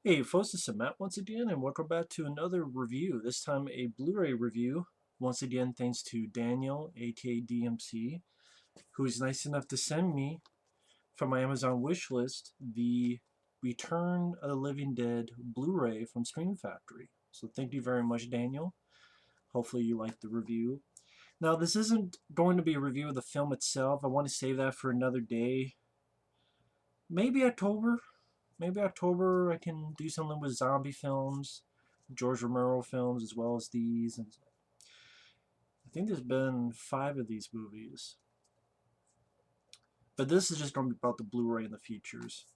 Hey folks, this is Matt once again, and welcome back to another review. This time a Blu-ray review. Once again, thanks to Daniel, aka DMC, who is nice enough to send me from my Amazon wish list the Return of the Living Dead Blu-ray from Screen Factory. So thank you very much, Daniel. Hopefully you liked the review. Now, this isn't going to be a review of the film itself. I want to save that for another day. Maybe October. Maybe October I can do something with zombie films, George Romero films, as well as these. And I think there's been 5 of these movies. But this is just going to be about the Blu-ray and the features.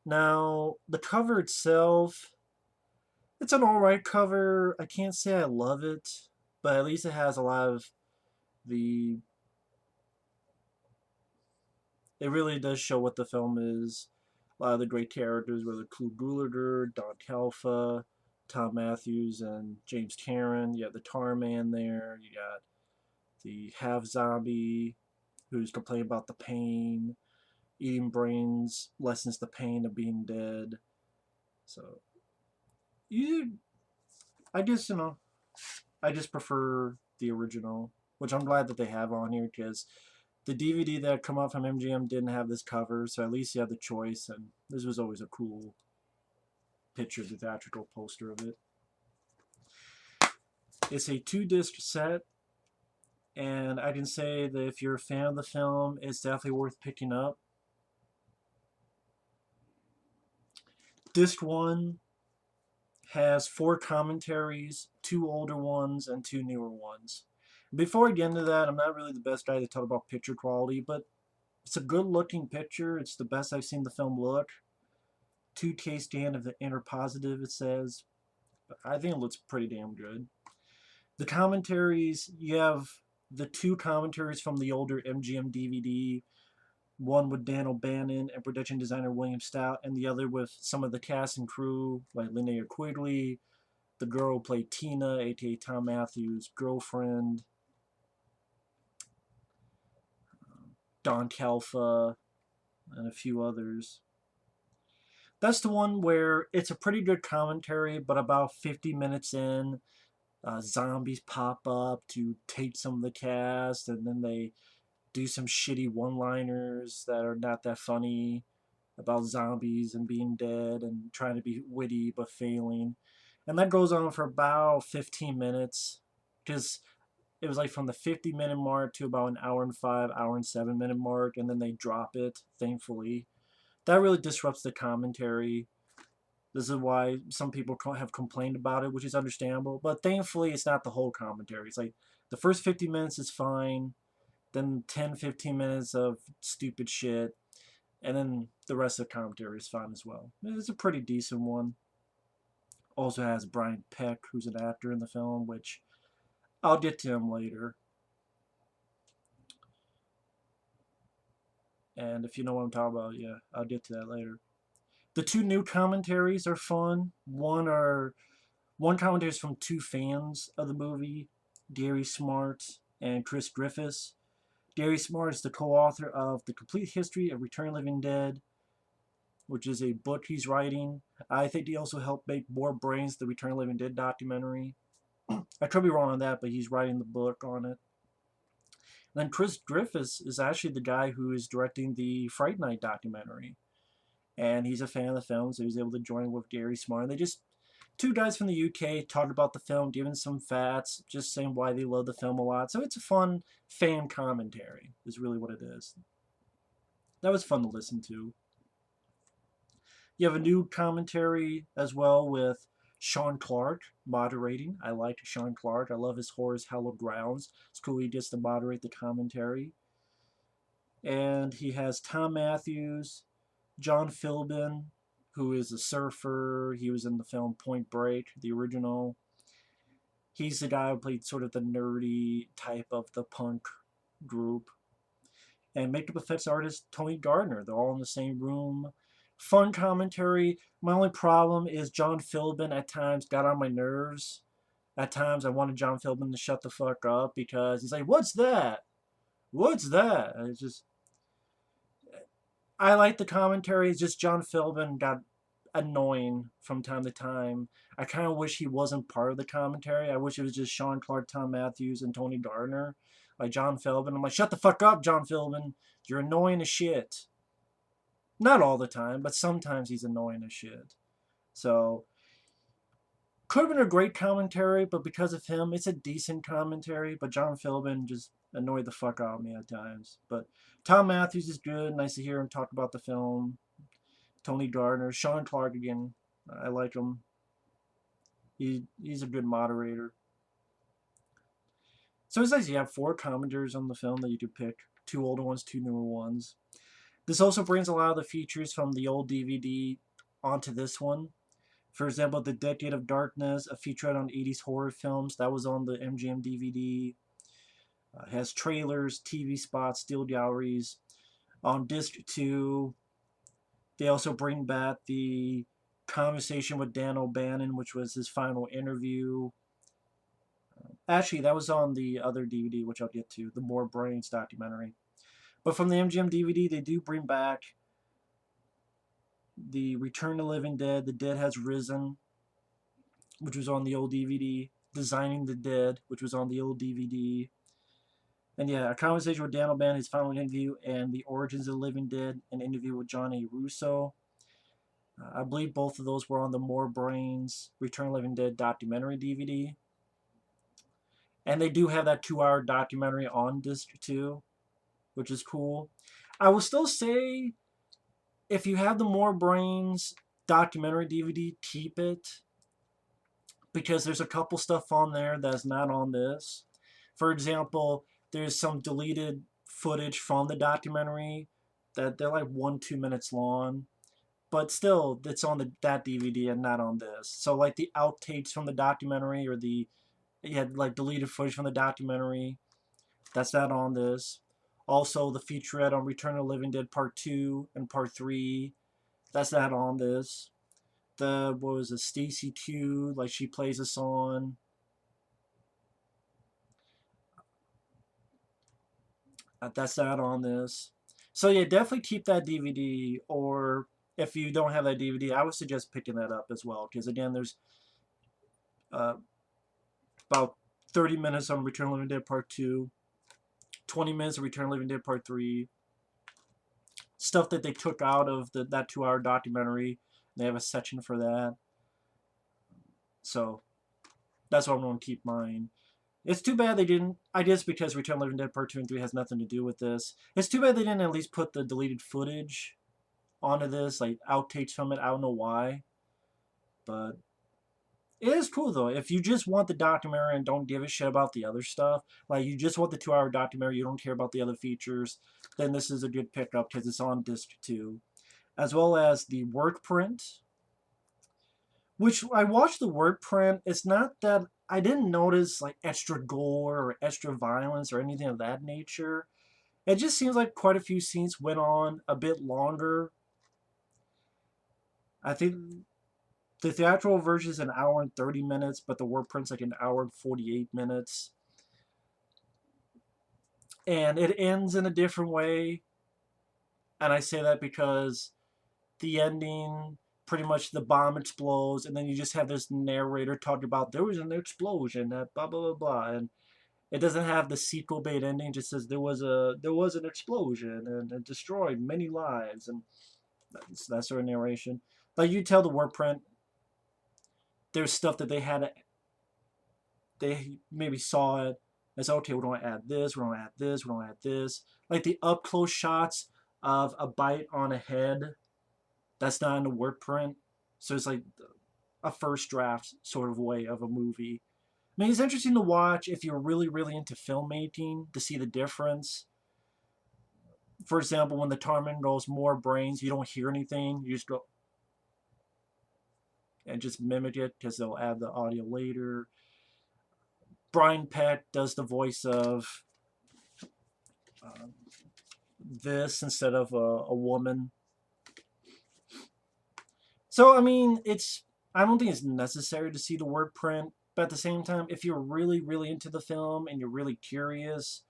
Now, the cover itself, it's an alright cover. I can't say I love it, but at least it has a lot of the... It really does show what the film is. A lot of the great characters, whether Clu Gulager, Don Calfa, Tom Matthews, and James Karen. You have the Tar Man there. You got the half zombie who's complaining about the pain. Eating brains lessens the pain of being dead. So, you, I guess, I just prefer the original, which I'm glad that they have on here because the DVD that come out from MGM didn't have this cover, so at least you have the choice, and this was always a cool picture, the theatrical poster of it. It's a 2-disc set, and I can say that if you're a fan of the film, it's definitely worth picking up. Disc 1 has 4 commentaries, 2 older ones and 2 newer ones. Before I get into that, I'm not really the best guy to talk about picture quality, but it's a good looking picture. It's the best I've seen the film look. 2K stand of the inner positive, it says. But I think it looks pretty damn good. The commentaries, you have the 2 commentaries from the older MGM DVD, one with Dan O'Bannon and production designer William Stout, and the other with some of the cast and crew like Linnea Quigley, the girl who played Tina, aka Tom Matthews' girlfriend, Don Calfa, and a few others. That's the one where it's a pretty good commentary, but about 50 minutes in, zombies pop up to take some of the cast, and then they do some shitty one-liners that are not that funny about zombies and being dead and trying to be witty but failing. And that goes on for about 15 minutes because it was like from the 50-minute mark to about an hour and 5, hour and 7-minute mark, and then they drop it, thankfully. That really disrupts the commentary. This is why some people have complained about it, which is understandable. But thankfully, it's not the whole commentary. It's like the first 50 minutes is fine, then 10, 15 minutes of stupid shit, and then the rest of the commentary is fine as well. It's a pretty decent one. Also has Brian Peck, who's an actor in the film, which I'll get to him later. And if you know what I'm talking about, yeah, I'll get to that later. The 2 new commentaries are fun. One commentary is from 2 fans of the movie, Gary Smart and Chris Griffiths. Gary Smart is the co-author of The Complete History of Return of the Living Dead, which is a book he's writing. I think he also helped make More Brains, the Return of the Living Dead documentary. I could be wrong on that, but he's writing the book on it. And then Chris Griffiths is actually the guy who is directing the Fright Night documentary. And he's a fan of the film, so he was able to join with Gary Smart. And they just, 2 guys from the UK talked about the film, giving some facts, just saying why they love the film a lot. So it's a fun fan commentary, is really what it is. That was fun to listen to. You have a new commentary as well with Sean Clark moderating. I like Sean Clark. I love his Horror's Hallowed Grounds. It's cool he gets to moderate the commentary. And he has Tom Matthews, John Philbin, who is a surfer. He was in the film Point Break, the original. He's the guy who played sort of the nerdy type of the punk group. And makeup effects artist Tony Gardner. They're all in the same room. Fun commentary. My only problem is John Philbin at times got on my nerves. At times I wanted John Philbin to shut the fuck up because he's like, "What's that? What's that?" And it's just, I like the commentary. It's just John Philbin got, annoying from time to time. I kind of wish he wasn't part of the commentary. I wish it was just Sean Clark, Tom Matthews, and Tony Gardner. Like John Philbin. I'm like, shut the fuck up, John Philbin. You're annoying as shit. Not all the time, but sometimes he's annoying as shit. So, could have been a great commentary, but because of him, it's a decent commentary. But John Philbin just annoyed the fuck out of me at times. But Tom Matthews is good. Nice to hear him talk about the film. Tony Gardner, Sean Clark again. I like him. He's a good moderator. So it's nice you have 4 commenters on the film that you could pick. 2 older ones, 2 newer ones. This also brings a lot of the features from the old DVD onto this one. For example, The Decade of Darkness, a featurette on 80s horror films. That was on the MGM DVD. It has trailers, TV spots, steel galleries. On disc 2, they also bring back the conversation with Dan O'Bannon, which was his final interview. Actually, that was on the other DVD, which I'll get to, the More Brains documentary. But from the MGM DVD, they do bring back the Return to Living Dead, The Dead Has Risen, which was on the old DVD, Designing the Dead, which was on the old DVD. And yeah, a conversation with Dan O'Bannon, his final interview, and The Origins of the Living Dead, an interview with John A. Russo. I believe both of those were on the More Brains Return of the Living Dead documentary DVD. And they do have that 2-hour documentary on disc 2, which is cool. I will still say, if you have the More Brains documentary DVD, keep it. Because there's a couple stuff on there that's not on this. For example, there's some deleted footage from the documentary that they're like 1-2 minutes long. But still, it's on that DVD and not on this. So like the outtakes from the documentary, or you had like deleted footage from the documentary, that's not on this. Also, the featurette on Return of the Living Dead Part 2 and Part 3, that's not on this. What was it, Stacy 2, like she plays a song. That's not on this. So yeah, definitely keep that DVD, or if you don't have that DVD, I would suggest picking that up as well, because again, there's uh, about 30 minutes on Return of the Living Dead Part 2, 20 minutes of Return of the Living Dead Part 3, stuff that they took out of that 2-hour documentary. They have a section for that. So that's what I'm going to keep mine. It's too bad they didn't. I guess because Return of the Living Dead Part 2 and 3 has nothing to do with this. It's too bad they didn't at least put the deleted footage onto this, like outtakes from it. I don't know why. But it is cool though. If you just want the documentary and don't give a shit about the other stuff, like you just want the 2-hour documentary, you don't care about the other features, then this is a good pickup because it's on disc 2. As well as the work print, which I watched the word print. It's not that I didn't notice like extra gore or extra violence or anything of that nature. It just seems like quite a few scenes went on a bit longer. I think the theatrical version is an hour and 30 minutes, but the word print's like an hour and 48 minutes. And it ends in a different way. And I say that because the ending, pretty much the bomb explodes, and then you just have this narrator talking about there was an explosion, blah blah blah blah, and it doesn't have the sequel bait ending. It just says there was an explosion and it destroyed many lives, and that's that sort of narration. Like you tell the word print, there's stuff that they maybe saw it. It's okay. We don't add this. We don't add this. We don't add this. Like the up close shots of a bite on a head. That's not in the word print. So it's like a first draft sort of way of a movie. I mean, it's interesting to watch if you're really, really into filmmaking to see the difference. For example, when the tarman goes more brains, you don't hear anything. You just go and just mimic it because they'll add the audio later. Brian Peck does the voice of this instead of a woman. So, I mean, I don't think it's necessary to see the word print, but at the same time, if you're really, really into the film and you're really curious,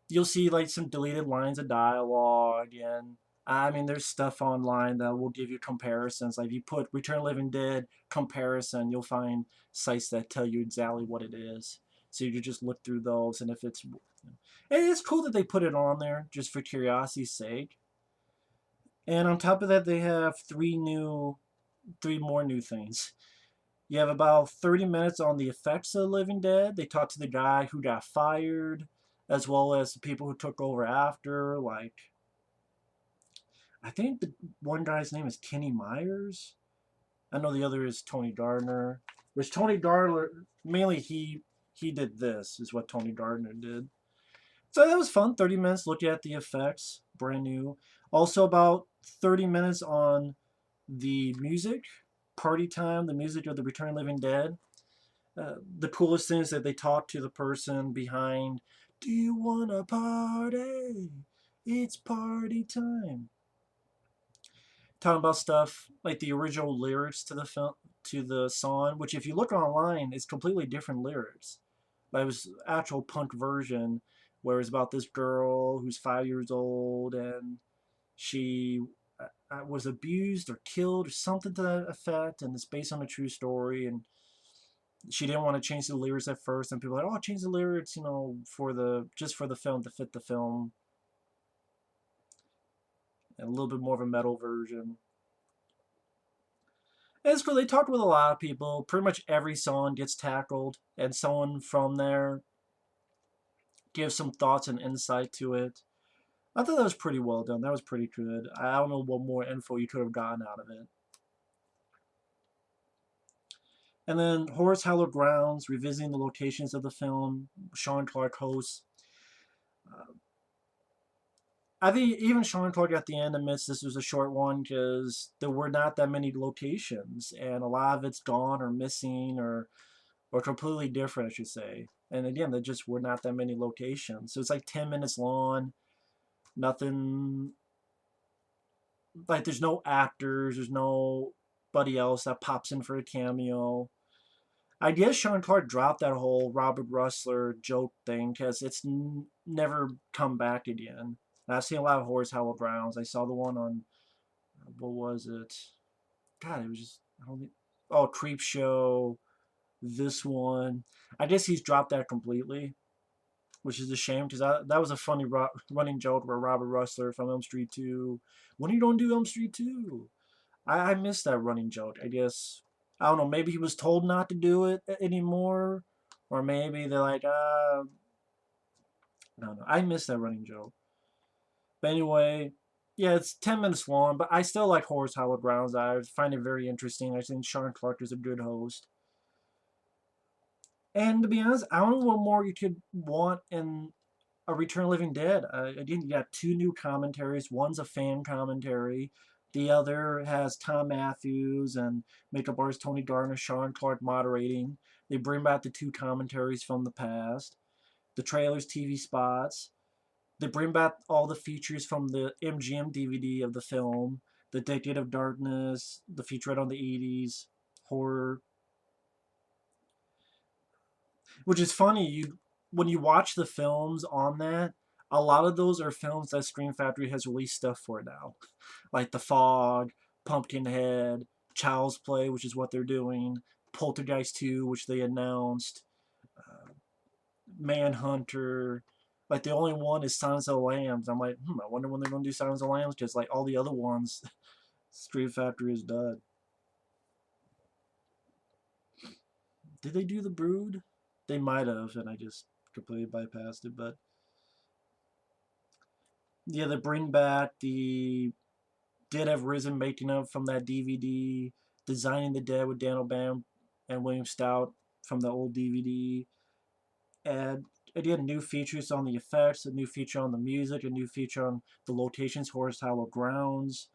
you'll see like some deleted lines of dialogue, and I mean, there's stuff online that will give you comparisons. Like if you put Return of the Living Dead comparison, you'll find sites that tell you exactly what it is. So you just look through those, and if it's, and it's cool that they put it on there just for curiosity's sake. And on top of that, they have three more new things. You have about 30 minutes on the effects of the Living Dead. They talk to the guy who got fired, as well as the people who took over after. Like, I think the one guy's name is Kenny Myers. I know the other is Tony Gardner. Which Tony Gardner, mainly he did this, is what Tony Gardner did. So that was fun. 30 minutes looking at the effects, brand new. Also about 30 minutes on the music, party time, the music of the Return of the Living Dead. The coolest thing is that they talk to the person behind. Do you wanna party? It's party time. Talking about stuff like the original lyrics to the film, to the song, which if you look online, is completely different lyrics. But it was actual punk version where it's about this girl who's 5 years old and she was abused or killed or something to that effect, and it's based on a true story. And she didn't want to change the lyrics at first, and people were like, "Oh, change the lyrics, for the just for the film to fit the film." And a little bit more of a metal version. And it's cool. They talked with a lot of people. Pretty much every song gets tackled, and someone from there gives some thoughts and insight to it. I thought that was pretty well done. That was pretty good. I don't know what more info you could have gotten out of it. And then Horace Hallowed Grounds, revisiting the locations of the film. Sean Clark hosts. Uh, I think even Sean Clark at the end admits this was a short one because there were not that many locations, and a lot of it's gone or missing or completely different, I should say. And again, there just were not that many locations, so it's like 10 minutes long. Nothing like there's no actors, there's nobody else that pops in for a cameo. I guess Sean Clark dropped that whole Robert Rustler joke thing because it's never come back again. And I've seen a lot of Horace Howell Browns. I saw the one on what was it? God, it was just I don't think. Oh, Creep Show. This one. I guess he's dropped that completely, which is a shame because that was a funny running joke where Robert Rustler from Elm Street 2. When are you going to do Elm Street 2? I missed that running joke. I guess I don't know. Maybe he was told not to do it anymore, or maybe they're like, I don't know. I missed that running joke. But anyway, yeah, it's 10 minutes long, but I still like Horace Howard Brown's. I find it very interesting. I think Sean Clark is a good host. And to be honest, I don't know what more you could want in a Return of the Living Dead. Again, you got two new commentaries. One's a fan commentary. The other has Tom Matthews and makeup artist Tony Gardner, Sean Clark moderating. They bring back the two commentaries from the past, the trailers, TV spots. They bring back all the features from the MGM DVD of the film, the Decade of Darkness, the featurette on the 80s, horror. Which is funny, when you watch the films on that, a lot of those are films that Scream Factory has released stuff for now. Like The Fog, Pumpkinhead, Child's Play, which is what they're doing, Poltergeist 2, which they announced, uh, Manhunter. Like the only one is Silence of the Lambs. I'm like, I wonder when they're gonna do Silence of the Lambs because like all the other ones, Scream Factory is done. Did they do The Brood? They might have, and I just completely bypassed it. But yeah, they bring back the Dead Have Risen making of from that DVD, Designing the Dead with Dan O'Bannon and William Stout from the old DVD, and again, new features on the effects, a new feature on the music, a new feature on the locations, Horace Hollow Grounds.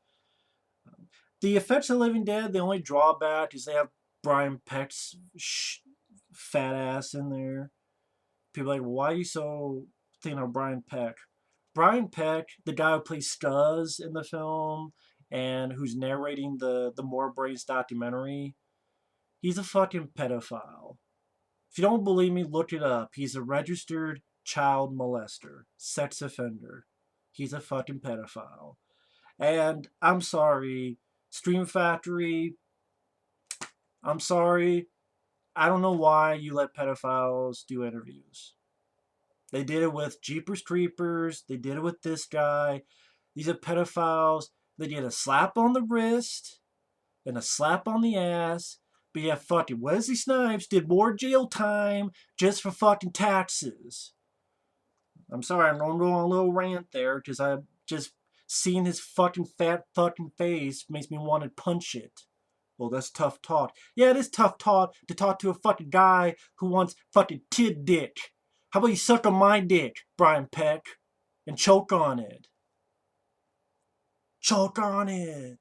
The effects of Living Dead, the only drawback is they have Brian Peck's fat ass in there. People are like, why are you so thinking of Brian Peck? Brian Peck, the guy who plays Scuzz in the film and who's narrating the More Brains documentary, he's a fucking pedophile. If you don't believe me, look it up. He's a registered child molester, sex offender. He's a fucking pedophile. And I'm sorry, Stream Factory, I'm sorry. I don't know why you let pedophiles do interviews. They did it with Jeepers Creepers. They did it with this guy. These are pedophiles. They get a slap on the wrist and a slap on the ass. But yeah, fucking Wesley Snipes did more jail time just for fucking taxes. I'm sorry, I'm going on a little rant there because I just seeing his fucking fat fucking face makes me want to punch it. Well, that's tough talk. Yeah, it is tough talk to talk to a fucking guy who wants fucking kid dick. How about you suck on my dick, Brian Peck, and choke on it? Choke on it,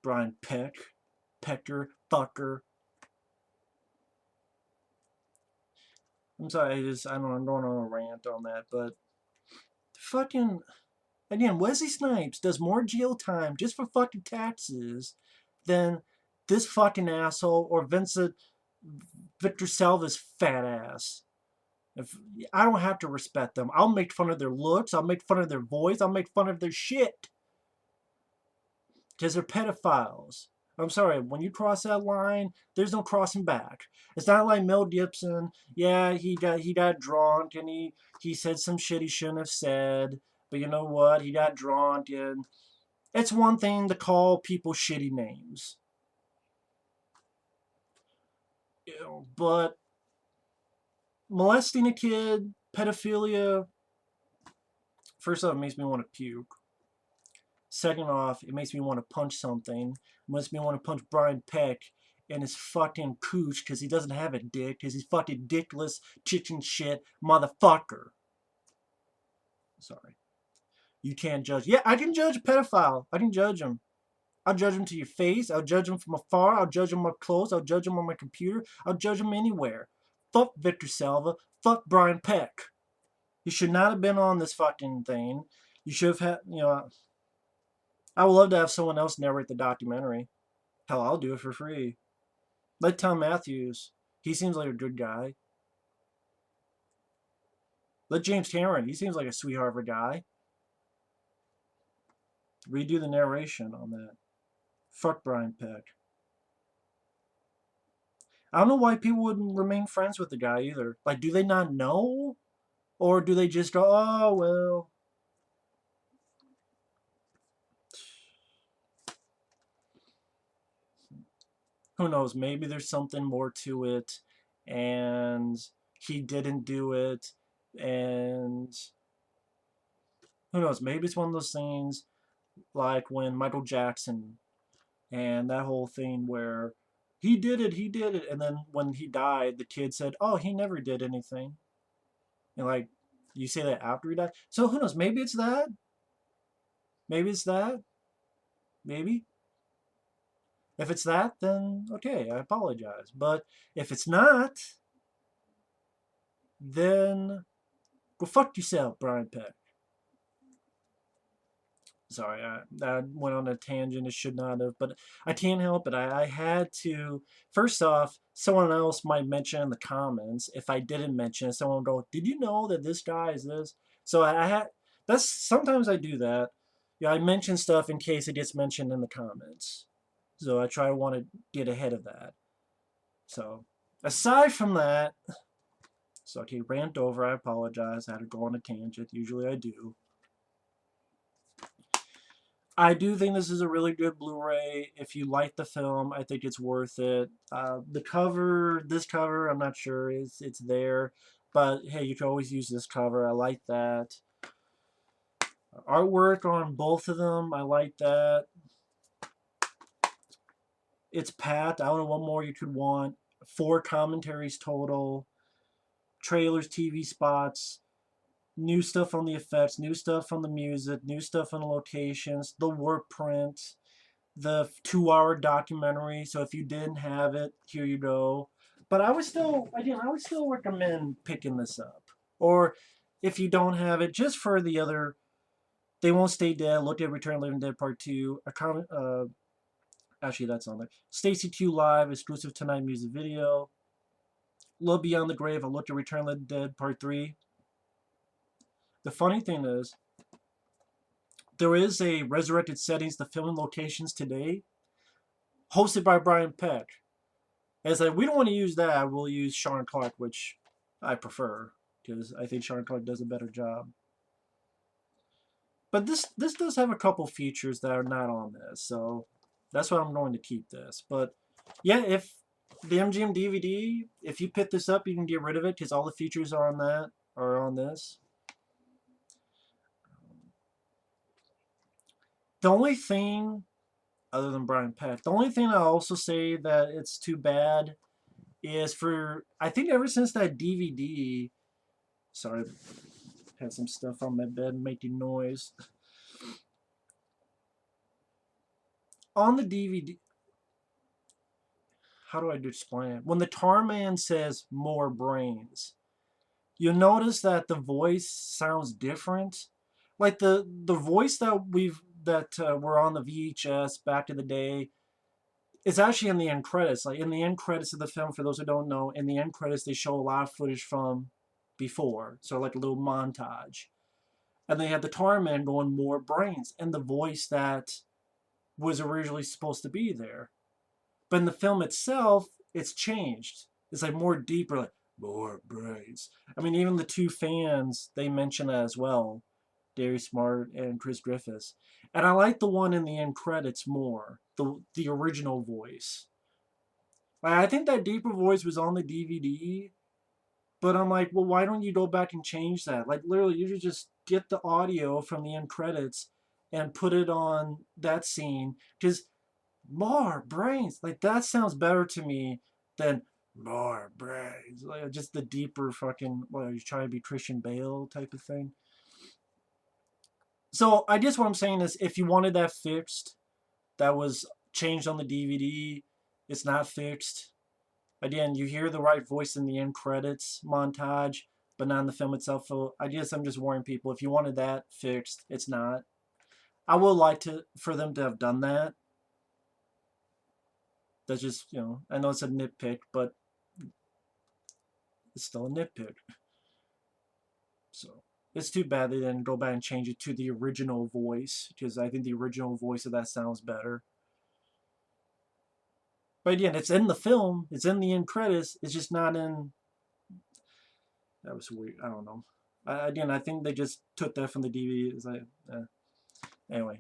Brian Peck. Pecker, fucker. I'm sorry, I don't know, I'm going on a rant on that, but fucking, again, Wesley Snipes does more jail time just for fucking taxes than this fucking asshole or Victor Salva's fat ass. If I don't have to respect them, I'll make fun of their looks, I'll make fun of their voice, I'll make fun of their shit. Because they're pedophiles. I'm sorry, when you cross that line, there's no crossing back. It's not like Mel Gibson. Yeah, he got drunk and he said some shit he shouldn't have said. But you know what? He got drunk and it's one thing to call people shitty names. You know, but molesting a kid, pedophilia, first off, it makes me want to puke. Second off, it makes me want to punch something. It makes me want to punch Brian Peck in his fucking cooch because he doesn't have a dick because he's fucking dickless, chicken shit motherfucker. Sorry. You can't judge. Yeah, I can judge a pedophile. I can judge him. I'll judge him to your face. I'll judge him from afar. I'll judge him up close. I'll judge him on my computer. I'll judge him anywhere. Fuck Victor Salva. Fuck Brian Peck. You should not have been on this fucking thing. You should have had, I would love to have someone else narrate the documentary. Hell, I'll do it for free. Like Tom Matthews. He seems like a good guy. Let James Cameron. He seems like a sweetheart of a guy. Redo the narration on that. Fuck Brian Peck. I don't know why people wouldn't remain friends with the guy either. Like, do they not know? Or do they just go, oh, well. Who knows? Maybe there's something more to it. And he didn't do it. And who knows? Maybe it's one of those things like when Michael Jackson and that whole thing where he did it, and then when he died, the kid said, "Oh, he never did anything." And like, you say that after he died, so who knows? Maybe it's that. Maybe it's that. Maybe if it's that, then okay, I apologize. But if it's not, then go fuck yourself, Brian Peck. Sorry, I went on a tangent. It should not have, but I can't help it. I had to. First off, someone else might mention in the comments. If I didn't mention it, someone would go, "Did you know that this guy is this?" So I had. That's sometimes I do that. Yeah, I mention stuff in case it gets mentioned in the comments. So I try to want to get ahead of that. So aside from that, so okay, rant over. I apologize. I had to go on a tangent. Usually I do. I do think this is a really good Blu-ray. If you like the film, I think it's worth it. The cover, this cover, I'm not sure it's there, but hey, you can always use this cover. I like that. Artwork on both of them, I like that. It's packed. I don't know what more you could want. 4 commentaries total. Trailers, TV spots, new stuff on the effects, new stuff on the music, new stuff on the locations, the work print, the 2-hour documentary. So if you didn't have it, here you go. But I would still, again, I would still recommend picking this up. Or if you don't have it, just for the other, They Won't Stay Dead, Look at Return Living Dead Part 2, actually that's on there. Stacy Q Live, exclusive tonight music video. Love Beyond the Grave, A Look at Return Living Dead Part 3. The funny thing is, there is a Resurrected Settings, the filming locations today, hosted by Brian Peck. And it's like, we don't want to use that. We'll use Sean Clark, which I prefer because I think Sean Clark does a better job. But this does have a couple features that are not on this, so that's why I'm going to keep this. But yeah, if the MGM DVD, if you pick this up, you can get rid of it because all the features are on that are on this. The only thing, other than Brian Peck, the only thing I also say that it's too bad is for, I think ever since that DVD, sorry, I had some stuff on my bed making noise. On the DVD, how do I explain it? When the tar man says more brains, you'll notice that the voice sounds different. Like the voice that were on the VHS back in the day is actually in the end credits. Like in the end credits of the film, for those who don't know, in the end credits they show a lot of footage from before, so like a little montage. And they had the tar man going more brains, and the voice that was originally supposed to be there. But in the film itself, it's changed. It's like more deeper, like more brains. I mean, even the two fans, they mention that as well, Gary Smart and Chris Griffiths. And I like the one in the end credits more, the original voice. Like, I think that deeper voice was on the DVD, but I'm like, well, why don't you go back and change that? Like, literally, you should just get the audio from the end credits and put it on that scene. Because more brains. Like that sounds better to me than more brains. Like just the deeper fucking, what are you trying to be, Christian Bale type of thing. So I guess what I'm saying is if you wanted that fixed, that was changed on the DVD, it's not fixed. Again, you hear the right voice in the end credits montage, but not in the film itself. So I guess I'm just warning people, if you wanted that fixed, it's not. I would like to for them to have done that. That's just, I know it's a nitpick, but it's still a nitpick. So it's too bad they didn't go back and change it to the original voice, because I think the original voice of that sounds better. But again, it's in the film, it's in the end credits, it's just not in. That was weird. I don't know. Again, I think they just took that from the DVD. It's like, anyway,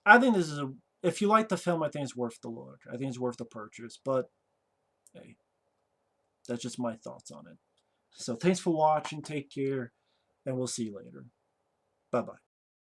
I think this is a. If you like the film, I think it's worth the look. I think it's worth the purchase. But hey, that's just my thoughts on it. So thanks for watching. Take care, and we'll see you later. Bye bye.